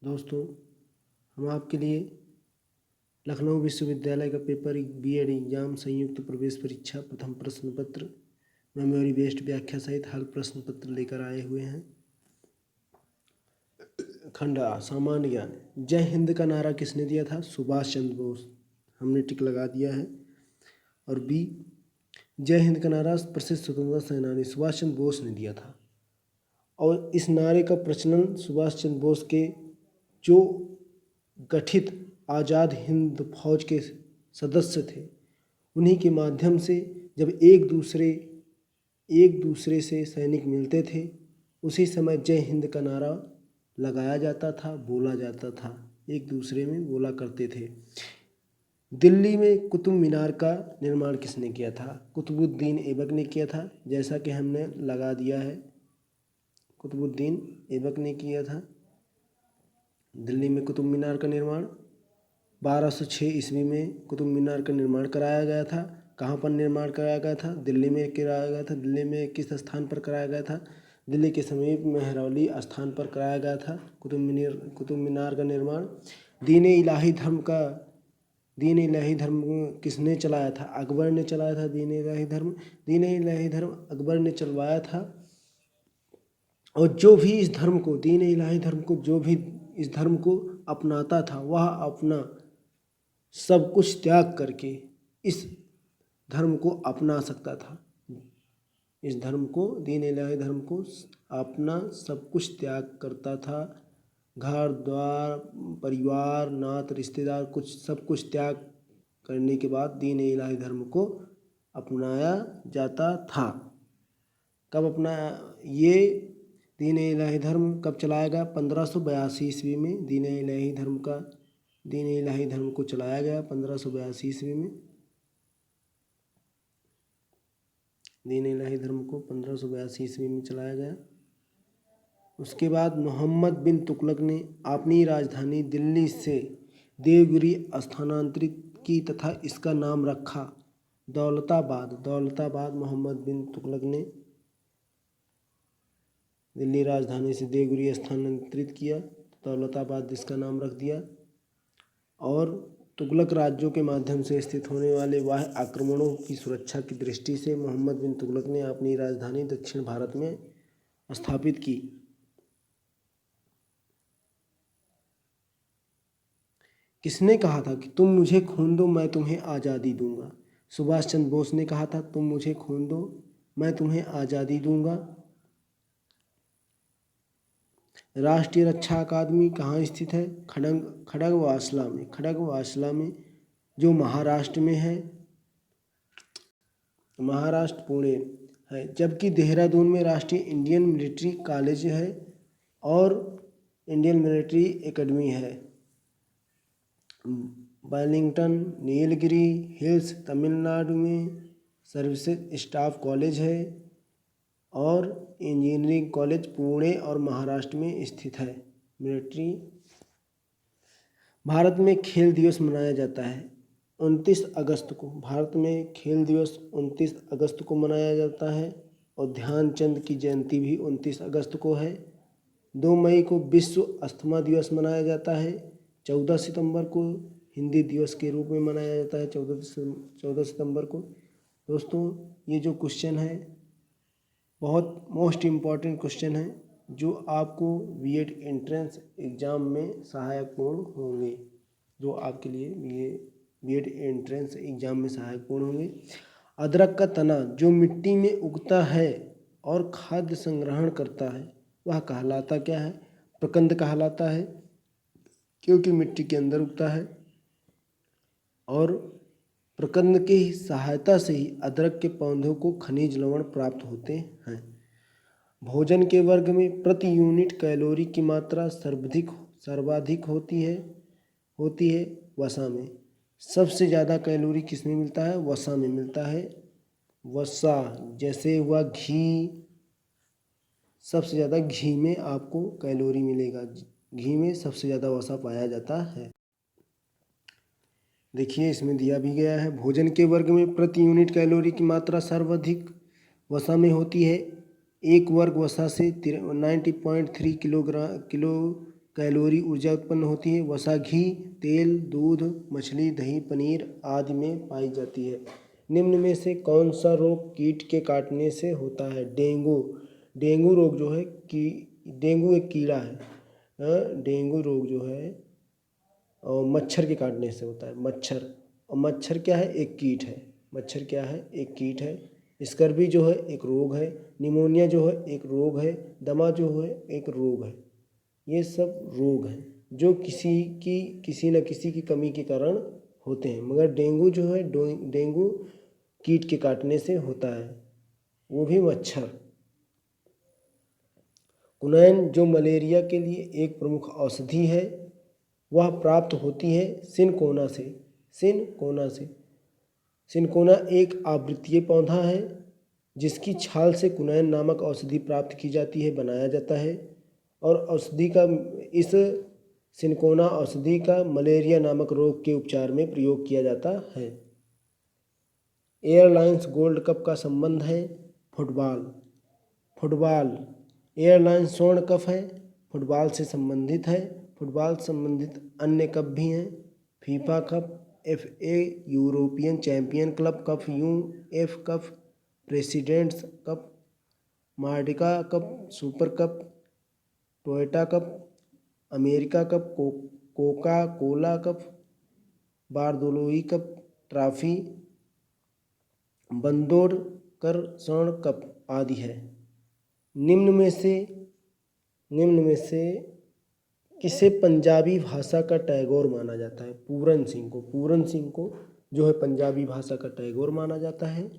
दोस्तों, हम आपके लिए लखनऊ विश्वविद्यालय का पेपर बीएड एग्जाम संयुक्त प्रवेश परीक्षा प्रथम प्रश्न पत्र मेमोरी बेस्ड व्याख्या सहित हल प्रश्न पत्र लेकर आए हुए हैं। खंड आ, सामान्य ज्ञान। जय हिंद का नारा किसने दिया था? सुभाष चंद्र बोस। हमने टिक लगा दिया है। और बी, जय हिंद का नारा प्रसिद्ध स्वतंत्रता सेनानी सुभाष चंद्र बोस ने दिया था। और इस नारे का प्रचलन सुभाष चंद्र बोस के जो गठित आज़ाद हिंद फौज के सदस्य थे, उन्हीं के माध्यम से जब एक दूसरे से सैनिक मिलते थे, उसी समय जय हिंद का नारा लगाया जाता था, बोला जाता था, एक दूसरे में बोला करते थे। दिल्ली में कुतुब मीनार का निर्माण किसने किया था? कुतुबुद्दीन ऐबक ने किया था, जैसा कि हमने लगा दिया है। कुतुबुद्दीन ऐबक ने किया था। दिल्ली में कुतुब मीनार का निर्माण 1206 ईस्वी में कुतुब मीनार का निर्माण कराया गया था। कहाँ पर निर्माण कराया गया था? दिल्ली में कराया गया था। दिल्ली में किस स्थान पर कराया गया था? दिल्ली के समीप मेहरौली स्थान पर कराया गया था कुतुब मीनार का निर्माण। दीन इलाही धर्म किसने चलाया था? अकबर ने चलाया था। दीन इलाही धर्म अकबर ने चलवाया था। और जो भी इस धर्म को, दीन इलाही धर्म को, जो भी इस धर्म को अपनाता था, वह अपना सब कुछ त्याग करके इस धर्म को अपना सकता था। इस धर्म को, दीन इलाही धर्म को अपना सब कुछ त्याग करता था। घर द्वार, परिवार, नात, रिश्तेदार, सब कुछ त्याग करने के बाद दीन इलाही धर्म को अपनाया जाता था। कब अपनाया? ये दीन इलाही धर्म कब चलाया गया? 1582 ईस्वी में दीन इलाही धर्म को चलाया गया। 1582 ईस्वी में दीन इलाही धर्म को 1582 ईस्वी में चलाया गया। उसके बाद मोहम्मद बिन तुगलक ने अपनी राजधानी दिल्ली से देवगिरी स्थानांतरित की तथा इसका नाम रखा दौलताबाद। मोहम्मद बिन तुगलक ने दिल्ली राजधानी से देवगिरी स्थानांतरित किया, दौलताबाद इसका नाम रख दिया। और तुगलक राज्यों के माध्यम से स्थित होने वाले बाह्य आक्रमणों की सुरक्षा की दृष्टि से मोहम्मद बिन तुगलक ने अपनी राजधानी दक्षिण भारत में स्थापित की। किसने कहा था कि तुम मुझे खून दो मैं तुम्हें आज़ादी दूंगा? सुभाष चंद्र बोस ने कहा था, तुम मुझे खून दो मैं तुम्हें आज़ादी दूंगा। राष्ट्रीय रक्षा अकादमी कहाँ स्थित है? खड़गवासला में, जो महाराष्ट्र में है, महाराष्ट्र पुणे है। जबकि देहरादून में राष्ट्रीय इंडियन मिलिट्री कॉलेज है और इंडियन मिलिट्री एकेडमी है। वेलिंगटन, नीलगिरी हिल्स तमिलनाडु में सर्विसेज स्टाफ कॉलेज है और इंजीनियरिंग कॉलेज पुणे और महाराष्ट्र में स्थित है। मिलिट्री। भारत में खेल दिवस मनाया जाता है 29 अगस्त को। भारत में खेल दिवस 29 अगस्त को मनाया जाता है और ध्यानचंद की जयंती भी 29 अगस्त को है। 2 मई को विश्व अस्थमा दिवस मनाया जाता है। 14 सितंबर को हिंदी दिवस के रूप में मनाया जाता है, 14 सितंबर को। दोस्तों, ये जो क्वेश्चन है बहुत मोस्ट इम्पॉर्टेंट क्वेश्चन है, जो आपको बीएड एंट्रेंस एग्ज़ाम में सहायकपूर्ण होंगे, जो आपके लिए बीएड एंट्रेंस एग्ज़ाम में सहायकपूर्ण होंगे। अदरक का तना जो मिट्टी में उगता है और खाद्य संग्रहण करता है, वह कहलाता क्या है? प्रकंद कहलाता है, क्योंकि मिट्टी के अंदर उगता है। और प्रकंद की सहायता से ही अदरक के पौधों को खनिज लवण प्राप्त होते हैं। भोजन के वर्ग में प्रति यूनिट कैलोरी की मात्रा सर्वाधिक होती है वसा में। सबसे ज़्यादा कैलोरी किस में मिलता है? वसा में मिलता है। वसा जैसे हुआ घी, सबसे ज़्यादा घी में आपको कैलोरी मिलेगा। घी में सबसे ज़्यादा वसा पाया जाता है। देखिए, इसमें दिया भी गया है, भोजन के वर्ग में प्रति यूनिट कैलोरी की मात्रा सर्वाधिक वसा में होती है। एक वर्ग वसा से 90.3 कैलोरी ऊर्जा उत्पन्न होती है। वसा, घी, तेल, दूध, मछली, दही, पनीर आदि में पाई जाती है। निम्न में से कौन सा रोग कीट के काटने से होता है? डेंगू। डेंगू रोग जो है कि डेंगू एक कीड़ा है। डेंगू रोग जो है और मच्छर के काटने से होता है। मच्छर, और मच्छर क्या है? एक कीट है। मच्छर क्या है? एक कीट है। स्कर्वी जो है एक रोग है। निमोनिया जो है एक रोग है। दमा जो है एक रोग है। ये सब रोग हैं जो किसी न किसी की कमी के कारण होते हैं, मगर डेंगू जो है डेंगू कीट के काटने से होता है, वो भी मच्छर। कुनैन जो मलेरिया के लिए एक प्रमुख औषधि है, वह प्राप्त होती है सिनकोना से। सिनकोना से। सिनकोना एक आवृत्तीय पौधा है जिसकी छाल से कुनैन नामक औषधि प्राप्त की जाती है, बनाया जाता है। और औषधि का इस सिनकोना औषधि का मलेरिया नामक रोग के उपचार में प्रयोग किया जाता है। एयरलाइंस गोल्ड कप का संबंध है फुटबॉल। फुटबॉल एयरलाइंस स्वर्ण कप है, फुटबॉल से संबंधित है। फुटबॉल संबंधित अन्य कप भी हैं। FIFA cup, FA European champion club cup, UF cup, presidents cup, Merdeka cup, super cup, Toyota cup, America cup, Coca Cola cup, Bordoloi cup trophy, Bandodkar स्वर्ण कप आदि है। निम्न में से किसे पंजाबी भाषा का टैगोर माना जाता है? पूरन सिंह को। पूरन सिंह को जो है पंजाबी भाषा का टैगोर माना जाता है।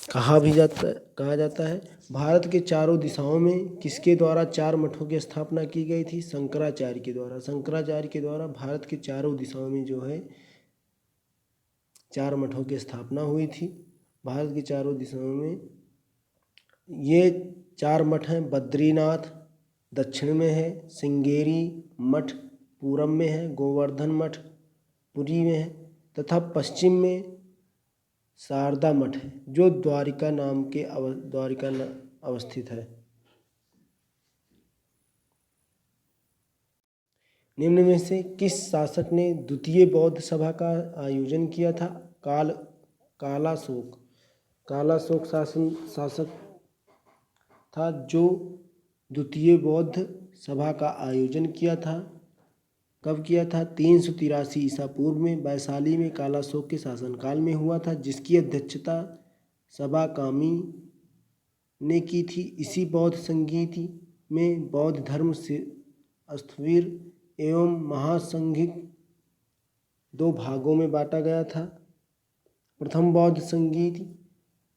कहा जाता है भारत के चारों दिशाओं में किसके द्वारा 4 मठों की स्थापना की गई थी? शंकराचार्य के द्वारा। शंकराचार्य के द्वारा भारत के चारों दिशाओं में जो है 4 मठों की स्थापना हुई थी। भारत के चारों दिशाओं में ये 4 मठ हैं। बद्रीनाथ दक्षिण में है, श्रृंगेरी मठ पूरब में है, गोवर्धन मठ पुरी में है तथा पश्चिम में शारदा मठ है जो द्वारिका अवस्थित है। निम्न में से किस शासक ने द्वितीय बौद्ध सभा का आयोजन किया था? कालाशोक। कालाशोक शासक था जो द्वितीय बौद्ध सभा का आयोजन किया था। कब किया था? 383 ईसा पूर्व में वैशाली में कालाशोक के शासनकाल में हुआ था, जिसकी अध्यक्षता सबा कामी ने की थी। इसी बौद्ध संगीति में बौद्ध धर्म से स्थविर एवं महासंघिक 2 भागों में बांटा गया था। प्रथम बौद्ध संगीति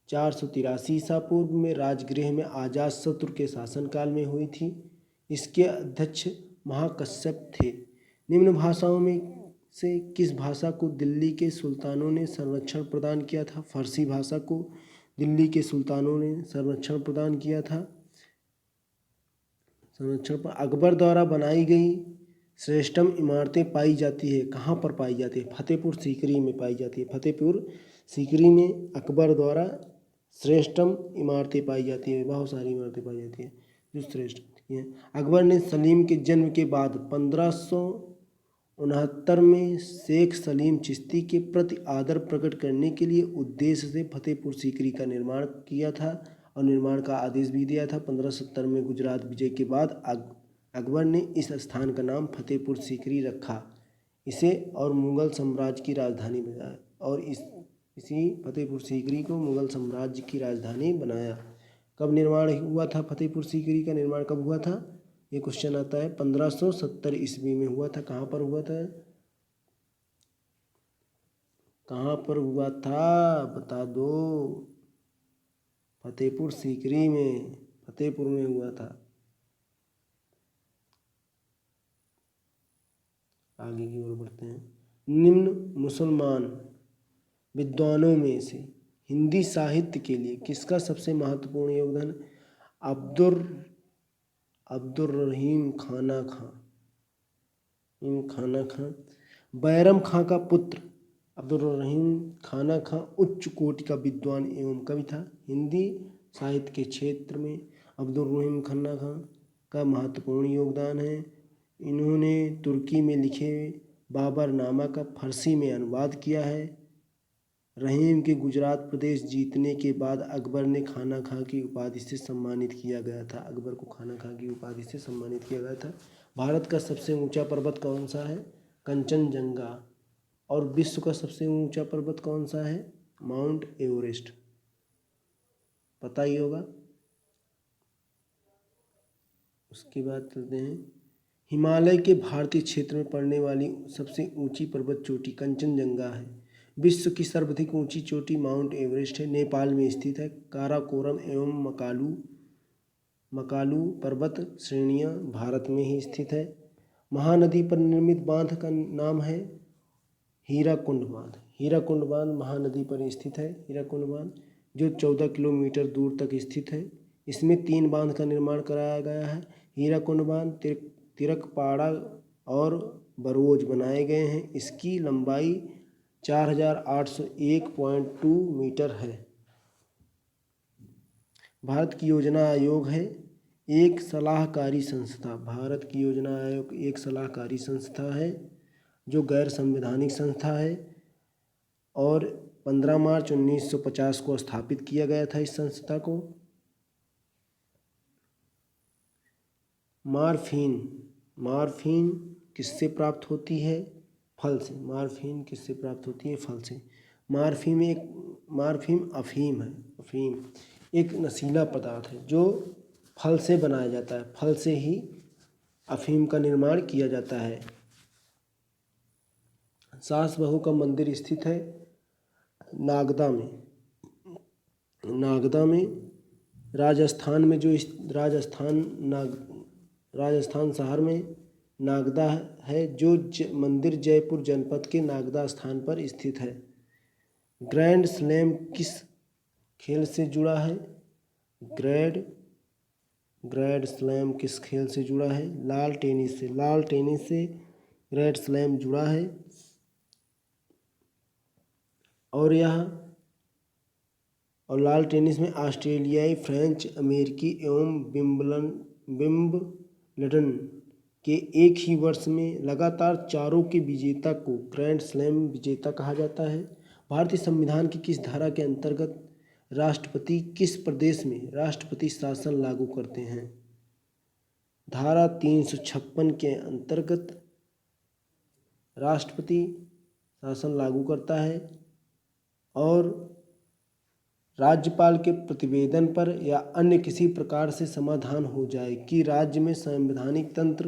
483 ईसा पूर्व में राजगृह में अजातशत्रु के शासनकाल में हुई थी। इसके अध्यक्ष महाकश्यप थे। निम्न भाषाओं में से किस भाषा को दिल्ली के सुल्तानों ने संरक्षण प्रदान किया था? फारसी भाषा को दिल्ली के सुल्तानों ने संरक्षण प्रदान किया था। संरक्षण पर अकबर द्वारा बनाई गई श्रेष्ठतम इमारतें पाई जाती है। कहाँ पर पाई जाती है? फतेहपुर सीकरी में पाई जाती है। फतेहपुर सीकरी में अकबर द्वारा श्रेष्ठतम इमारतें पाई जाती है। बहुत सारी इमारतें पाई जाती है जो श्रेष्ठ हैं। अकबर ने सलीम के जन्म के बाद 1569 में शेख सलीम चिश्ती के प्रति आदर प्रकट करने के लिए उद्देश्य से फतेहपुर सीकरी का निर्माण किया था और निर्माण का आदेश भी दिया था। 1570 में गुजरात विजय के बाद अकबर ने इस स्थान का नाम फतेहपुर सीकरी रखा इसे और मुगल साम्राज्य की राजधानी बनाया और इसी फतेहपुर सीकरी को मुगल साम्राज्य की राजधानी बनाया। कब निर्माण हुआ था? फतेहपुर सीकरी का निर्माण कब हुआ था? ये क्वेश्चन आता है। 1570 ईस्वी में हुआ था। कहाँ पर हुआ था? कहाँ पर हुआ था बता दो। फतेहपुर सीकरी में, फतेहपुर में हुआ था। आगे की ओर बढ़ते हैं। निम्न मुसलमान विद्वानों में से हिंदी साहित्य के लिए किसका सबसे महत्वपूर्ण योगदान? अब्दुर्रहीम खाना खां। बैरम खां का पुत्र अब्दुर्रहीम खाना खां उच्च कोटि का विद्वान एवं कवि था। हिंदी साहित्य के क्षेत्र में अब्दुर्रहीम खाना खां का महत्वपूर्ण योगदान है। इन्होंने तुर्की में लिखे बाबरनामा का फ़ारसी में अनुवाद किया है। रहीम के गुजरात प्रदेश जीतने के बाद अकबर ने खाना खां की उपाधि से सम्मानित किया गया था। अकबर को खाना खां की उपाधि से सम्मानित किया गया था। भारत का सबसे ऊंचा पर्वत कौन सा है? कंचनजंगा। और विश्व का सबसे ऊंचा पर्वत कौन सा है? Mount Everest. पता ही होगा। उसके बाद चलते हैं, हिमालय के भारतीय क्षेत्र में पड़ने वाली सबसे ऊंची पर्वत चोटी कंचनजंगा है। विश्व की सर्वाधिक ऊंची चोटी माउंट एवरेस्ट है, नेपाल में स्थित है। काराकोरम एवं मकालू पर्वत श्रेणियां भारत में ही स्थित है। महानदी पर निर्मित बांध का नाम है हीराकुंड बांध। हीराकुंड बांध महानदी पर स्थित है। हीराकुंड बांध जो 14 किलोमीटर दूर तक स्थित है। इसमें 3 बांध का निर्माण कराया गया है। हीराकुंड बांध, तिरकपाड़ा और बरोज बनाए गए हैं। इसकी लंबाई 4801.2 मीटर है। भारत की योजना आयोग है एक सलाहकारी संस्था। भारत की योजना आयोग एक सलाहकारी संस्था है जो गैर संवैधानिक संस्था है और 15 मार्च 1950 को स्थापित किया गया था इस संस्था को। मॉर्फिन किससे प्राप्त होती है? फल से। मॉर्फिन किससे प्राप्त होती है? फल से। मॉर्फिन अफीम है। अफीम एक नशीला पदार्थ है जो फल से बनाया जाता है। फल से ही अफीम का निर्माण किया जाता है। सास बहू का मंदिर स्थित है नागदा में। राजस्थान में जो राजस्थान शहर में नागदा है जो मंदिर जयपुर जनपद के नागदा स्थान पर स्थित है। ग्रैंड स्लैम किस खेल से जुड़ा है? ग्रैंड स्लैम किस खेल से जुड़ा है? लाल टेनिस से ग्रैंड स्लैम जुड़ा है। और लाल टेनिस में ऑस्ट्रेलियाई, फ्रेंच, अमेरिकी एवं विंबलडन के एक ही वर्ष में लगातार चारों के विजेता को ग्रैंड स्लैम विजेता कहा जाता है। भारतीय संविधान की किस धारा के अंतर्गत राष्ट्रपति किस प्रदेश में राष्ट्रपति शासन लागू करते हैं? धारा 356 के अंतर्गत राष्ट्रपति शासन लागू करता है और राज्यपाल के प्रतिवेदन पर या अन्य किसी प्रकार से समाधान हो जाए कि राज्य में संवैधानिक तंत्र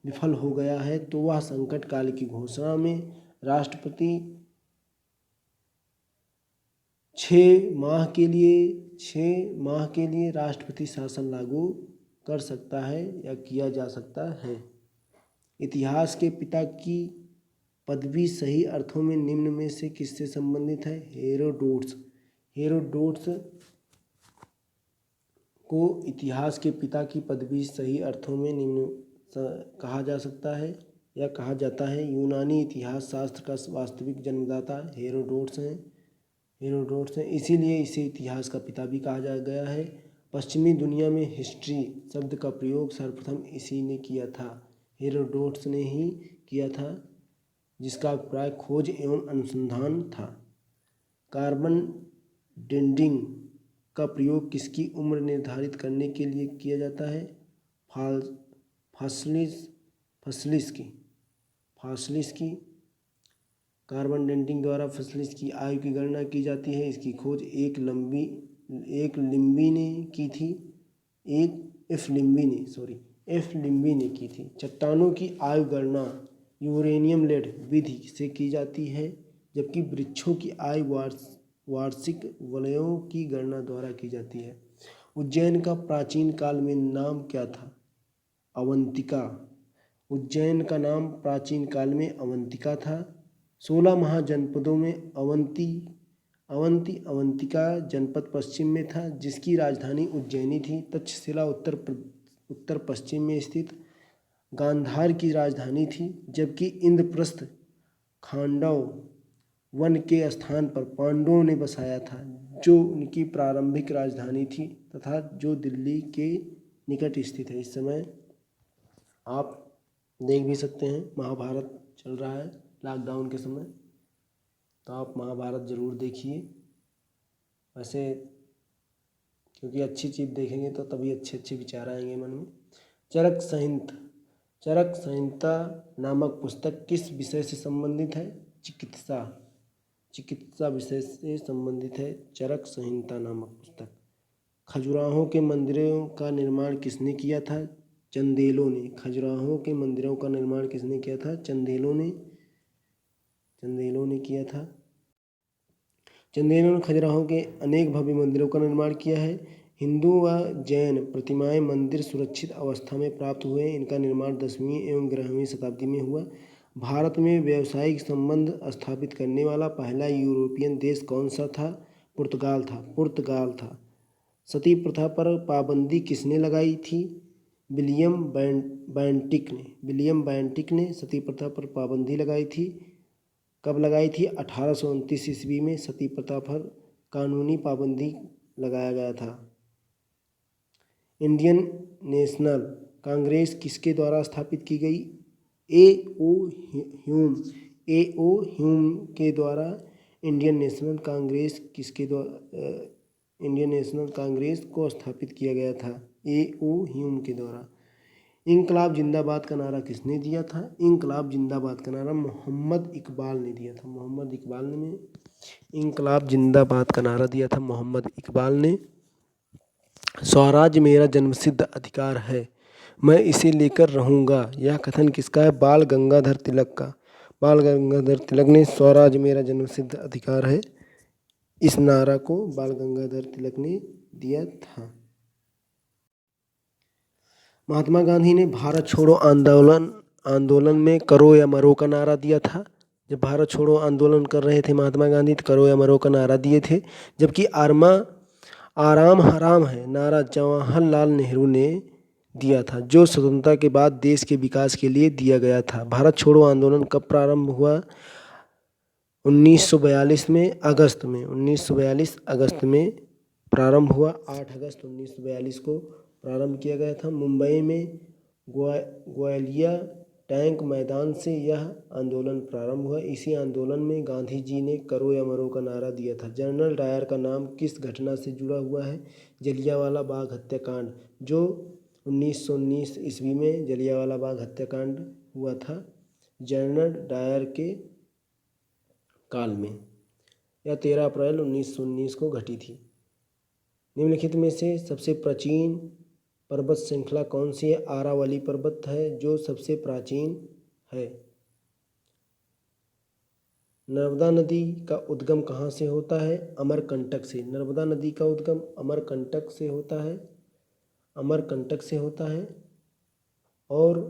विफल हो गया है तो वह संकट काल की घोषणा में राष्ट्रपति 6 माह के लिए राष्ट्रपति शासन लागू कर सकता है या किया जा सकता है। इतिहास के पिता की पदवी सही अर्थों में निम्न में से किससे संबंधित है? हेरोडोटस को इतिहास के पिता की पदवी सही अर्थों में निम्न कहा जा सकता है या कहा जाता है। यूनानी इतिहास शास्त्र का वास्तविक जन्मदाता हेरोडोटस हैं, इसीलिए इसे इतिहास का पिता भी कहा जा गया है। पश्चिमी दुनिया में हिस्ट्री शब्द का प्रयोग सर्वप्रथम इसी ने किया था, हेरोडोटस ने ही किया था, जिसका अभिप्राय खोज एवं अनुसंधान था। कार्बन डेटिंग का प्रयोग किसकी उम्र निर्धारित करने के लिए किया जाता है? फासिलिस की। कार्बन डेटिंग द्वारा फासिलिस की आयु की गणना की जाती है। इसकी खोज एफ लिम्बी ने की थी। चट्टानों की आयु गणना यूरेनियम लेड विधि से की जाती है, जबकि वृक्षों की आयु वार्षिक वलयों की गणना द्वारा की जाती है। उज्जैन का प्राचीन काल में नाम क्या था? अवंतिका। उज्जैन का नाम प्राचीन काल में अवंतिका था। 16 महाजनपदों में अवंतिका जनपद पश्चिम में था, जिसकी राजधानी उज्जैनी थी। तक्षशिला उत्तर पश्चिम में स्थित गांधार की राजधानी थी, जबकि इंद्रप्रस्थ खांडव वन के स्थान पर पांडवों ने बसाया था, जो उनकी प्रारंभिक राजधानी थी तथा जो दिल्ली के निकट स्थित है। इस समय आप देख भी सकते हैं, महाभारत चल रहा है लॉकडाउन के समय, तो आप महाभारत ज़रूर देखिए। वैसे क्योंकि अच्छी चीज़ देखेंगे तो तभी अच्छे अच्छे विचार आएंगे मन में। चरक संहिता, चरक संहिता नामक पुस्तक किस विषय से संबंधित है? चिकित्सा, चिकित्सा विषय से संबंधित है चरक संहिता नामक पुस्तक। खजुराहो के मंदिरों का निर्माण किसने किया था? चंदेलों ने। खजुराहो के मंदिरों का निर्माण किसने किया था? चंदेलों ने, चंदेलों ने किया था। चंदेलों ने खजुराहो के अनेक भव्य मंदिरों का निर्माण किया है। हिंदू व जैन प्रतिमाएं मंदिर सुरक्षित अवस्था में प्राप्त हुए। इनका निर्माण 10वीं एवं 11वीं शताब्दी में हुआ। भारत में व्यावसायिक संबंध स्थापित करने वाला पहला यूरोपियन देश कौन सा था? पुर्तगाल था, पुर्तगाल था। सती प्रथा पर पाबंदी किसने लगाई थी? विलियम बेंटिक ने, विलियम बेंटिक ने सती प्रथा पर पाबंदी लगाई थी। कब लगाई थी? 1829 ईस्वी में सती प्रथा पर कानूनी पाबंदी लगाया गया था। इंडियन नेशनल कांग्रेस किसके द्वारा स्थापित की गई? ए.ओ. Hume, A.O.. ह्यूम के द्वारा इंडियन नेशनल कांग्रेस किसके द्वारा इंडियन नेशनल कांग्रेस को स्थापित किया गया था? ए.ओ. ह्यूम के द्वारा। इंकलाब जिंदाबाद का नारा किसने दिया था? इंकलाब जिंदाबाद का नारा मोहम्मद इकबाल ने दिया था। मोहम्मद इकबाल ने इंकलाब जिंदाबाद का नारा दिया था, मोहम्मद इकबाल ने। स्वराज मेरा जन्मसिद्ध अधिकार है, मैं इसे लेकर रहूँगा, यह कथन किसका है? बाल गंगाधर तिलक का। बाल गंगाधर तिलक ने स्वराज मेरा जन्मसिद्ध अधिकार है, इस नारा को बाल गंगाधर तिलक ने दिया था। महात्मा गांधी ने भारत छोड़ो आंदोलन में करो या मरो का नारा दिया था। जब भारत छोड़ो आंदोलन कर रहे थे महात्मा गांधी तो करो या मरो का नारा दिए थे। जबकि आराम हराम है नारा जवाहरलाल नेहरू ने दिया था, जो स्वतंत्रता के बाद देश के विकास के लिए दिया गया था। भारत छोड़ो आंदोलन कब प्रारंभ हुआ? 1942 में, अगस्त में, 1942 अगस्त में प्रारंभ हुआ। 8 अगस्त 1942 को प्रारंभ किया गया था। मुंबई में ग्वालिया टैंक मैदान से यह आंदोलन प्रारंभ हुआ। इसी आंदोलन में गांधी जी ने करो या मरो का नारा दिया था। जनरल डायर का नाम किस घटना से जुड़ा हुआ है? जलियांवाला बाग हत्याकांड, जो 1919 ईस्वी में जलियांवाला बाग हत्याकांड हुआ था जनरल डायर के काल में। यह 13 अप्रैल 1919 को घटी थी। निम्नलिखित में से सबसे प्राचीन पर्वत श्रृंखला कौन सी है? आरावली पर्वत है जो सबसे प्राचीन है। नर्मदा नदी का उद्गम कहाँ से होता है? अमरकंटक से। नर्मदा नदी का उद्गम अमरकंटक से होता है, अमरकंटक से होता है। और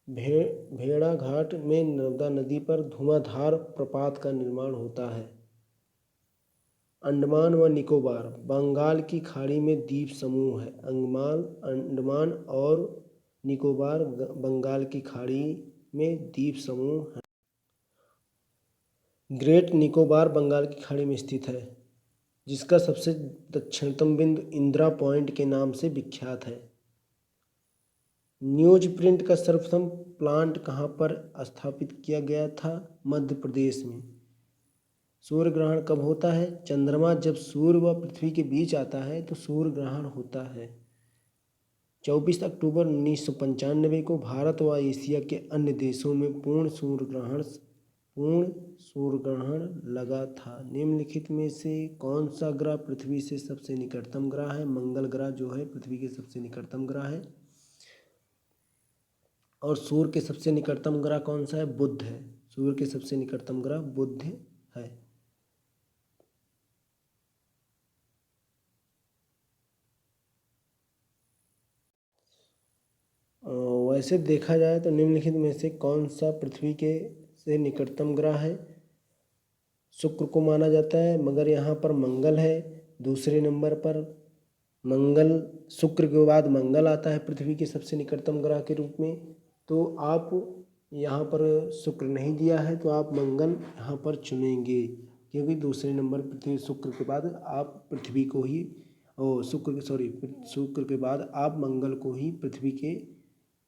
भेड़ाघाट में नर्मदा नदी पर धुआंधार प्रपात का निर्माण होता है। अंडमान व निकोबार बंगाल की खाड़ी में द्वीप समूह है। अंडमान और निकोबार बंगाल की खाड़ी में द्वीप समूह है। ग्रेट निकोबार बंगाल की खाड़ी में स्थित है, जिसका सबसे दक्षिणतम बिंदु इंदिरा पॉइंट के नाम से विख्यात है। न्यूज प्रिंट का सर्वप्रथम प्लांट कहाँ पर स्थापित किया गया था? मध्य प्रदेश में। सूर्य ग्रहण कब होता है? चंद्रमा जब सूर्य व पृथ्वी के बीच आता है तो सूर्य ग्रहण होता है। 24 अक्टूबर 1995 को भारत व एशिया के अन्य देशों में पूर्ण सूर्य ग्रहण लगा था। निम्नलिखित में से कौन सा ग्रह पृथ्वी से सबसे निकटतम ग्रह है? मंगल ग्रह जो है पृथ्वी के सबसे निकटतम ग्रह है। और सूर्य के सबसे निकटतम ग्रह कौन सा है? बुध है। सूर्य के सबसे निकटतम ग्रह बुध है। वैसे देखा जाए तो निम्नलिखित में से कौन सा पृथ्वी के से निकटतम ग्रह है? शुक्र को माना जाता है, मगर यहाँ पर मंगल है दूसरे नंबर पर। मंगल, शुक्र के बाद मंगल आता है पृथ्वी के सबसे निकटतम ग्रह के रूप में। तो आप यहाँ पर शुक्र नहीं दिया है तो आप मंगल यहाँ पर चुनेंगे, क्योंकि दूसरे नंबर पृथ्वी, शुक्र के बाद आप पृथ्वी को ही शुक्र के बाद आप मंगल को ही पृथ्वी के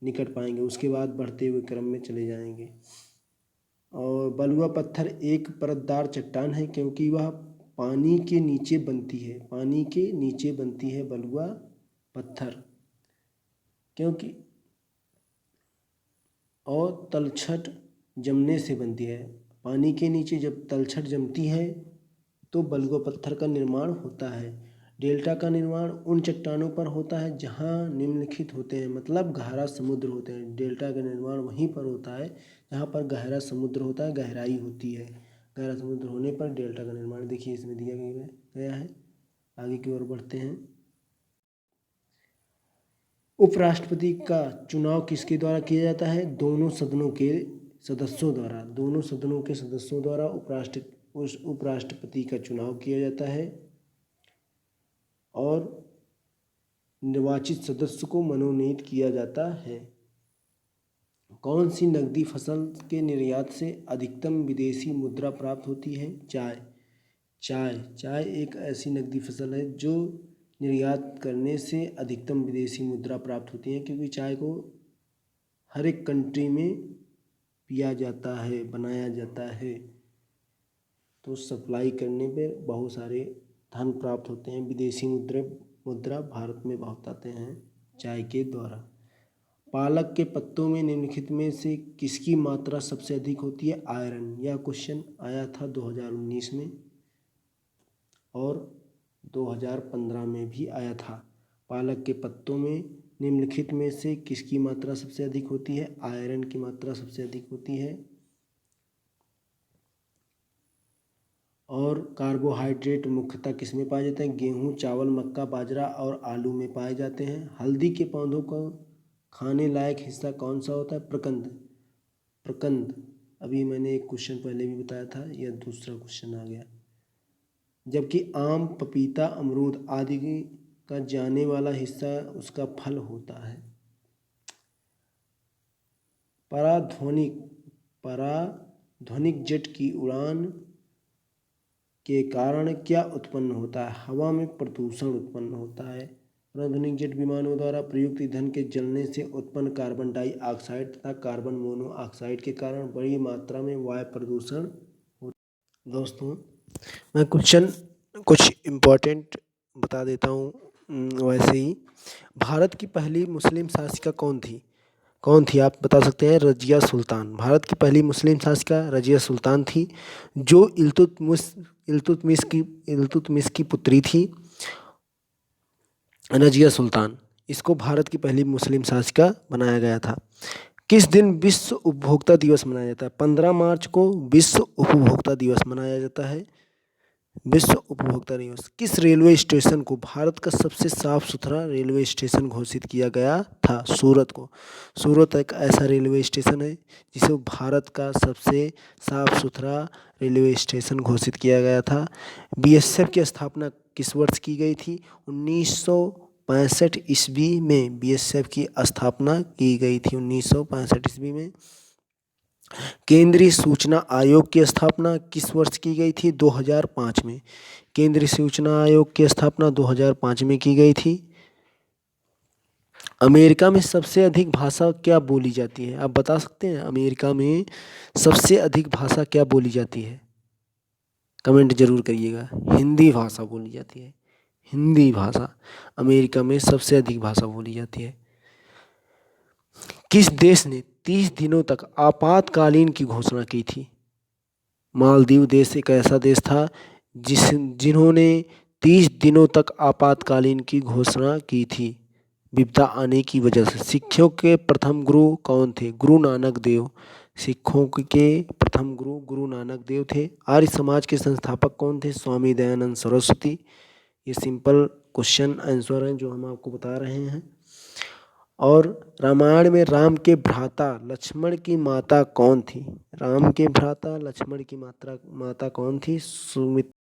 निकट पाएंगे, उसके बाद बढ़ते हुए क्रम में चले जाएंगे। और बलुआ पत्थर एक परतदार चट्टान है क्योंकि वह पानी के नीचे बनती है, पानी के नीचे बनती है बलुआ पत्थर क्योंकि, और तलछट जमने से बनती है। पानी के नीचे जब तलछट जमती है तो बलुआ पत्थर का निर्माण होता है। डेल्टा का निर्माण उन चट्टानों पर होता है जहाँ निम्नलिखित होते हैं, मतलब गहरा समुद्र होते हैं। डेल्टा का निर्माण वहीं पर होता है जहाँ पर गहरा समुद्र होता है, गहराई होती है। गहरा समुद्र होने पर डेल्टा का निर्माण देखिए इसमें दिया गया है। आगे की ओर बढ़ते हैं। उपराष्ट्रपति का चुनाव किसके द्वारा किया जाता है? दोनों सदनों के सदस्यों द्वारा। दोनों सदनों के सदस्यों द्वारा उपराष्ट्रपति का चुनाव किया जाता है और निर्वाचित सदस्य को मनोनीत किया जाता है। कौन सी नकदी फसल के निर्यात से अधिकतम विदेशी मुद्रा प्राप्त होती है? चाय एक ऐसी नकदी फसल है जो निर्यात करने से अधिकतम विदेशी मुद्रा प्राप्त होती है क्योंकि चाय को हर एक कंट्री में पिया जाता है, बनाया जाता है, तो सप्लाई करने पे बहुत सारे धन प्राप्त होते हैं। विदेशी मुद्रा भारत में बहुत आते हैं चाय के द्वारा। पालक के पत्तों में निम्नलिखित में से किसकी मात्रा सबसे अधिक होती है? आयरन। यह क्वेश्चन आया था 2019 में और 2015 में भी आया था। पालक के पत्तों में निम्नलिखित में से किसकी मात्रा सबसे अधिक होती है? आयरन की मात्रा सबसे अधिक होती है। और कार्बोहाइड्रेट मुख्यतः किस में पाए जाते हैं? गेहूँ, चावल, मक्का, बाजरा और आलू में पाए जाते हैं। हल्दी के पौधों का खाने लायक हिस्सा कौन सा होता है? प्रकंद। अभी मैंने एक क्वेश्चन पहले भी बताया था, यह दूसरा क्वेश्चन आ गया। जबकि आम, पपीता, अमरूद आदि का जाने वाला हिस्सा उसका फल होता है। पराध्वनिक जेट की उड़ान के कारण क्या उत्पन्न होता है? हवा में प्रदूषण उत्पन्न होता है। पराध्वनिक जेट विमानों द्वारा प्रयुक्त ईंधन के जलने से उत्पन्न कार्बन डाइऑक्साइड तथा कार्बन मोनोऑक्साइड के कारण बड़ी मात्रा में वायु प्रदूषण होता है। दोस्तों, मैं क्वेश्चन कुछ इम्पोर्टेंट बता देता हूँ। वैसे ही भारत की पहली मुस्लिम शासिका कौन थी आप बता सकते हैं? रजिया सुल्तान। भारत की पहली मुस्लिम शासिका रजिया सुल्तान थी जो इल्तुतमिश की पुत्री थी। रजिया सुल्तान, इसको भारत की पहली मुस्लिम शासिका बनाया गया था। किस दिन विश्व उपभोक्ता दिवस मनाया जाता है? 15 मार्च को विश्व उपभोक्ता दिवस मनाया जाता है। विश्व उपभोक्ता दिवस। किस रेलवे स्टेशन को भारत का सबसे साफ सुथरा रेलवे स्टेशन घोषित किया गया था? सूरत को। सूरत एक ऐसा रेलवे स्टेशन है जिसे भारत का सबसे साफ सुथरा रेलवे स्टेशन घोषित किया गया था। बीएसएफ की स्थापना किस वर्ष की गई थी? 1965 ईस्वी में बीएसएफ की स्थापना की गई थी। 1965 ईस्वी में। केंद्रीय सूचना आयोग की स्थापना किस वर्ष की गई थी? 2005 में। केंद्रीय सूचना आयोग की स्थापना 2005 में की गई थी। अमेरिका में सबसे अधिक भाषा क्या बोली जाती है? आप बता सकते हैं अमेरिका में सबसे अधिक भाषा क्या बोली जाती है? कमेंट जरूर करिएगा। हिंदी भाषा बोली जाती है। हिंदी भाषा अमेरिका में सबसे अधिक भाषा बोली जाती है। किस देश ने 30 दिनों तक आपातकालीन की घोषणा की थी? मालदीव देश एक ऐसा देश था जिन्होंने 30 दिनों तक आपातकालीन की घोषणा की थी विपदा आने की वजह से। सिखों के प्रथम गुरु कौन थे? गुरु नानक देव। सिखों के प्रथम गुरु गुरु नानक देव थे। आर्य समाज के संस्थापक कौन थे? स्वामी दयानंद सरस्वती। ये सिंपल क्वेश्चन आंसर हैं जो हम आपको बता रहे हैं। और रामायण में राम के भ्राता लक्ष्मण की माता कौन थी? राम के भ्राता लक्ष्मण की माता कौन थी? सुमित्रा।